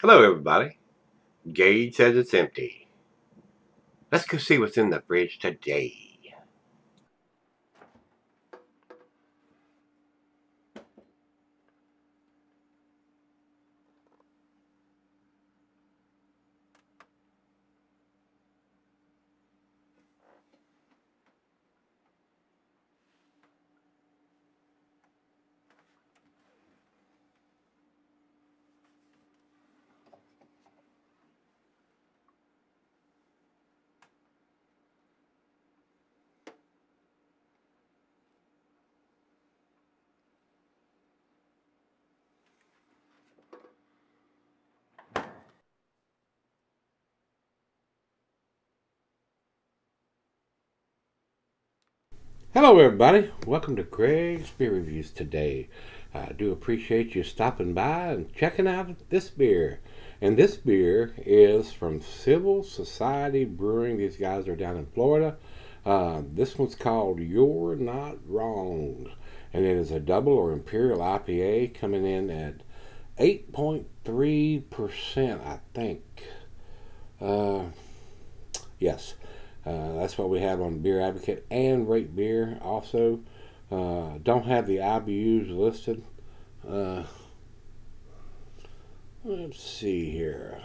Hello, everybody. Gage says it's empty. Let's go see what's in the fridge today. Hello, everybody. Welcome to Gregsbeerreviews today. I do appreciate you stopping by and checking out this beer. And this beer is from Civil Society Brewing. These guys are down in Florida. This one's called You're Not Wrong. And it is a double or imperial IPA coming in at 8.3%, I think. Yes. That's what we have on Beer Advocate and Rate Beer. Also, don't have the IBUs listed. Uh, let's see here.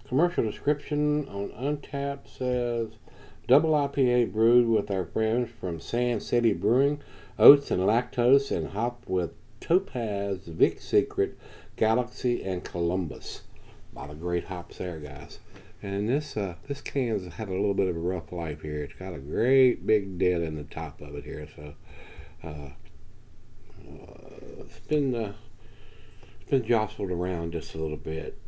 Commercial description on Untapped says double IPA brewed with our friends from Sand City Brewing, oats and lactose, and hop with Topaz, Vic Secret, Galaxy, and Columbus. A lot of great hops there, guys. And this can's had a little bit of a rough life here. It's got a great big dent in the top of it here, so uh, it's been jostled around just a little bit.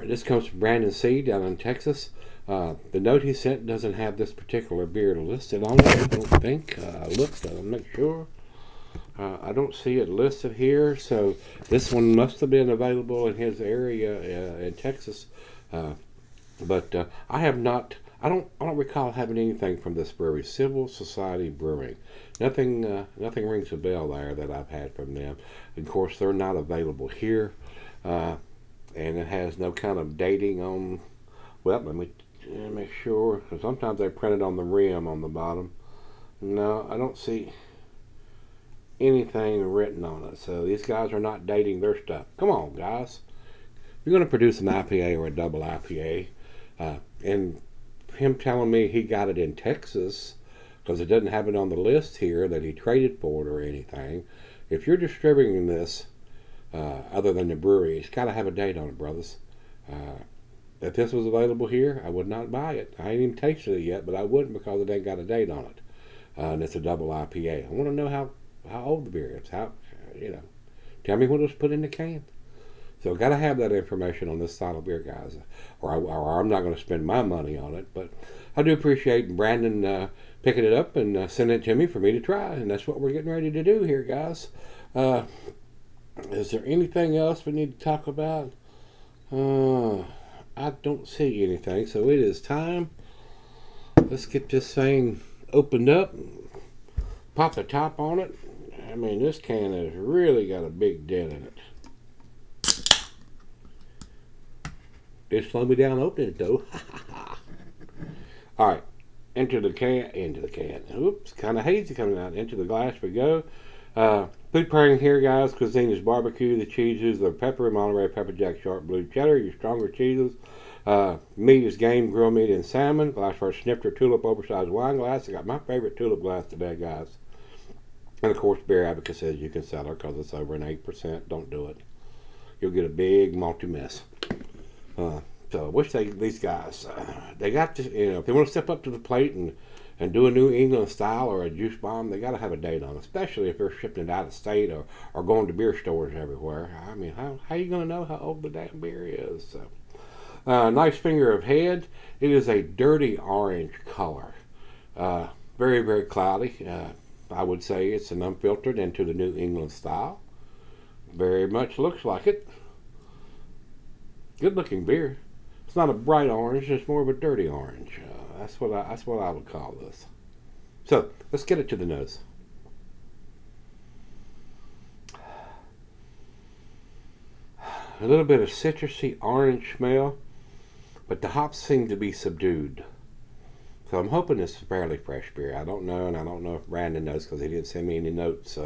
This comes from Brandon C. down in Texas. The note he sent doesn't have this particular beer listed on it, I don't think. I looked, I'm not sure. I don't see it listed here, so this one must have been available in his area in Texas. But I have not. I don't recall having anything from this brewery, Civil Society Brewing. Nothing rings a bell there that I've had from them. Of course, they're not available here, and it has no kind of dating on. Well, let me make sure, because sometimes they print it on the rim on the bottom. No, I don't see anything written on it. So these guys are not dating their stuff. Come on, guys. If you're going to produce an IPA or a double IPA, and him telling me he got it in Texas because it doesn't have it on the list here that he traded for it or anything. If you're distributing this, other than the brewery, it's got to have a date on it, brothers. If this was available here, I would not buy it. I ain't even tasted it yet, but I wouldn't because it ain't got a date on it. And it's a double IPA. I want to know how old the beer is. Tell me when it was put in the can. So got to have that information on this style of beer, guys, or I'm not going to spend my money on it. But I do appreciate Brandon picking it up and sending it to me for me to try, and that's what we're getting ready to do here, guys. Uh, is there anything else we need to talk about? I don't see anything, so it is time. Let's get this thing opened up. Pop the top on it. I mean, this can has really got a big dent in it. It slowed me down opening it though. All right, into the can. Oops, kind of hazy coming out. Into the glass we go. Food pairing here, guys. Cuisine is barbecue. The cheeses are pepper, Monterey pepper jack, sharp blue cheddar. Your stronger cheeses. Meat is game, grilled meat, and salmon. Glass for a snifter, tulip, oversized wine glass. I got my favorite tulip glass today, guys. And of course, Beer Advocate says you can sell it because it's over an 8%. Don't do it. You'll get a big multi mess. So I wish these guys, they got to, if they want to step up to the plate and do a New England style or a juice bomb, they got to have a date on it, especially if they're shipping it out of state or going to beer stores everywhere. I mean, how are you going to know how old the damn beer is? So, nice finger of head. It is a dirty orange color. Very, very cloudy. I would say it's an unfiltered into the New England style. Very much looks like it. Good looking beer. It's not a bright orange, it's more of a dirty orange. That's what I would call this. So let's get it to the nose. A little bit of citrusy orange smell, but the hops seem to be subdued. So I'm hoping this is fairly fresh beer. I don't know, and I don't know if Brandon knows because he didn't send me any notes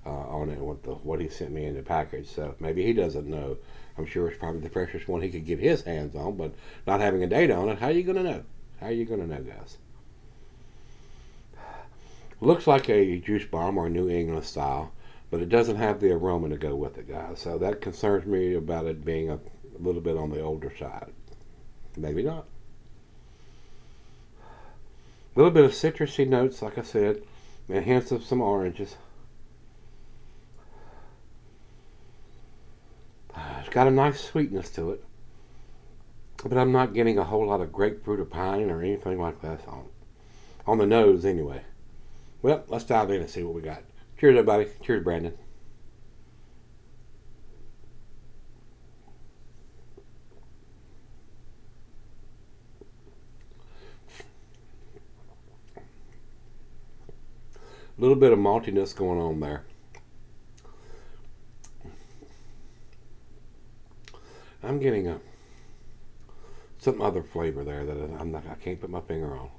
on it, what he sent me in the package. So maybe he doesn't know. I'm sure it's probably the freshest one he could get his hands on, but not having a date on it, how are you going to know? How are you going to know, guys? Looks like a juice bomb or a New England style, but it doesn't have the aroma to go with it, guys. So that concerns me about it being a little bit on the older side. Maybe not. A little bit of citrusy notes, like I said, and hints of some oranges. It's got a nice sweetness to it, but I'm not getting a whole lot of grapefruit or pine or anything like that on the nose anyway. Well, let's dive in and see what we got. Cheers, everybody. Cheers, Brandon. A little bit of maltiness going on there. I'm getting some other flavor there that I can't put my finger on.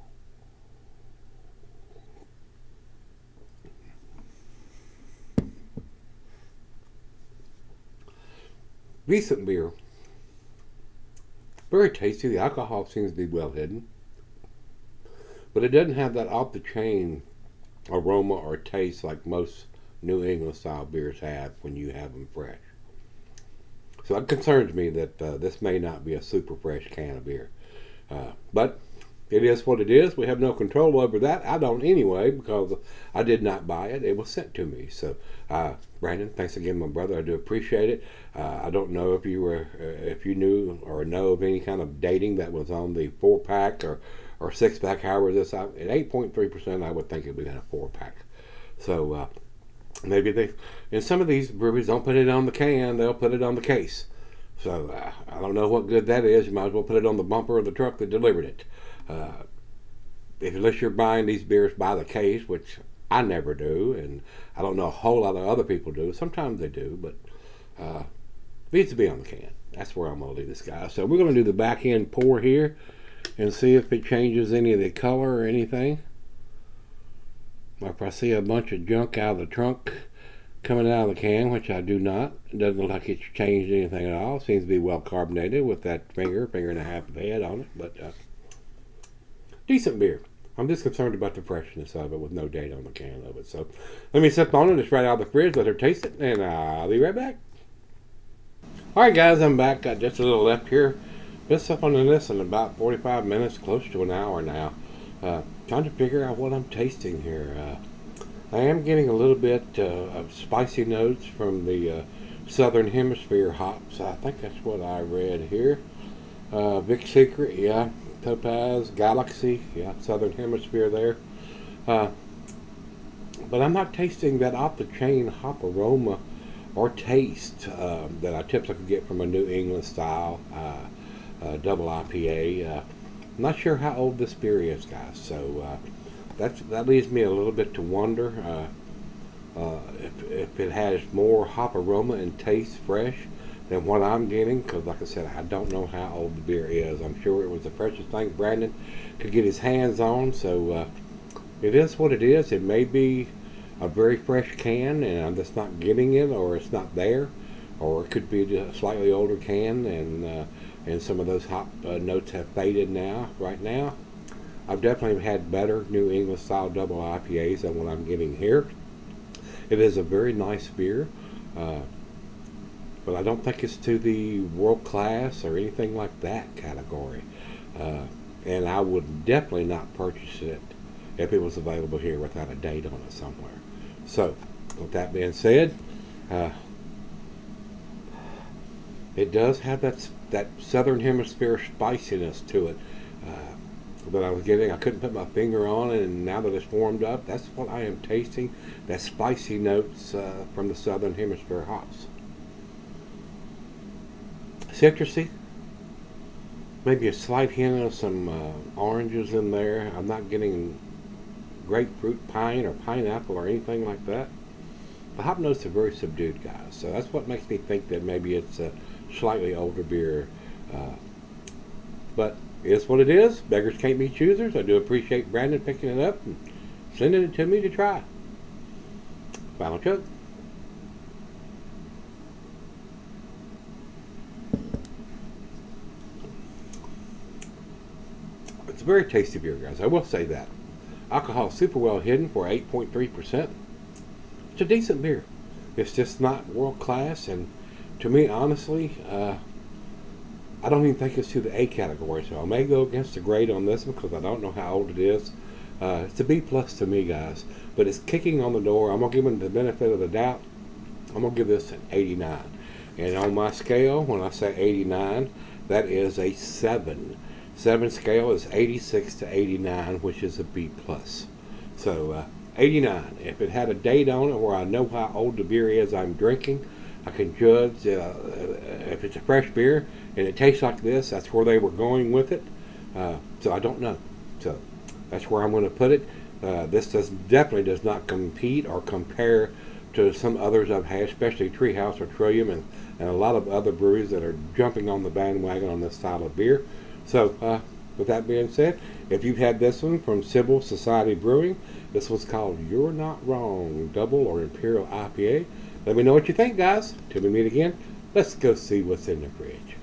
Decent beer. Very tasty. The alcohol seems to be well hidden, but it doesn't have that off the chain aroma or taste like most New England style beers have when you have them fresh. So it concerns me that this may not be a super fresh can of beer. But it is what it is. We have no control over that. I don't anyway, because I did not buy it. It was sent to me. So, Brandon, thanks again, my brother. I do appreciate it. I don't know if you knew or know of any kind of dating that was on the 4-pack or 6-pack. However, this at 8.3%, I would think it would be in a 4-pack. So maybe and some of these breweries don't put it on the can; they'll put it on the case. So I don't know what good that is. You might as well put it on the bumper of the truck that delivered it. Unless you're buying these beers by the case, which I never do, and I don't know a whole lot of other people do. Sometimes they do, but it needs to be on the can. That's where I'm going to leave this guy. So we're going to do the back end pour here and see if it changes any of the color or anything. If I see a bunch of junk out of the trunk coming out of the can, which I do not, it doesn't look like it's changed anything at all. It seems to be well carbonated with that finger and a half of head on it, but decent beer. I'm just concerned about the freshness of it with no date on the can of it. So let me sip on it. It's right out of the fridge. Let her taste it, and I'll be right back. All right, guys, I'm back. Got just a little left here. Been sipping on this in about 45 minutes, close to an hour now. Trying to figure out what I'm tasting here. I am getting a little bit of spicy notes from the Southern Hemisphere hops. I think that's what I read here. Vic Secret, yeah. Topaz, Galaxy, yeah, Southern Hemisphere there. But I'm not tasting that off-the-chain hop aroma or taste that I typically get from a New England style double IPA. I'm not sure how old this beer is, guys, so that leaves me a little bit to wonder if it has more hop aroma and taste fresh than what I'm getting, because like I said, I don't know how old the beer is. I'm sure it was the freshest thing Brandon could get his hands on, so it is what it is. It may be a very fresh can and I'm just not getting it, or it's not there, or it could be a slightly older can and some of those hop notes have faded right now. I've definitely had better New England style double IPAs than what I'm getting here. It is a very nice beer. But I don't think it's to the world class or anything like that category. And I would definitely not purchase it if it was available here without a date on it somewhere. So, with that being said, it does have that Southern Hemisphere spiciness to it that I was getting. I couldn't put my finger on it, and now that it's warmed up, that's what I am tasting. That spicy notes from the Southern Hemisphere hops. Citrusy, maybe a slight hint of some oranges in there. I'm not getting grapefruit, pine, or pineapple or anything like that. The hop notes are very subdued, guys. So that's what makes me think that maybe it's a slightly older beer. But it's what it is. Beggars can't be choosers. I do appreciate Brandon picking it up and sending it to me to try. Final chug. It's a very tasty beer, guys. I will say that. Alcohol super well hidden for 8.3%. It's a decent beer. It's just not world class, and to me, honestly, I don't even think it's to the A category. So I may go against the grade on this one because I don't know how old it is. It's a B plus to me, guys. But it's kicking on the door. I'm gonna give it the benefit of the doubt. I'm gonna give this an 89. And on my scale, when I say 89, that is a 7. 7 scale is 86 to 89, which is a B plus. So 89. If it had a date on it where I know how old the beer is I'm drinking, I can judge if it's a fresh beer and it tastes like this. That's where they were going with it. So I don't know. So that's where I'm going to put it. This definitely does not compete or compare to some others I've had, especially Treehouse or Trillium and a lot of other breweries that are jumping on the bandwagon on this style of beer. So with that being said, if you've had this one from Civil Society Brewing, this one's called You're Not Wrong Double or Imperial IPA. Let me know what you think, guys. Till we meet again, let's go see what's in the fridge.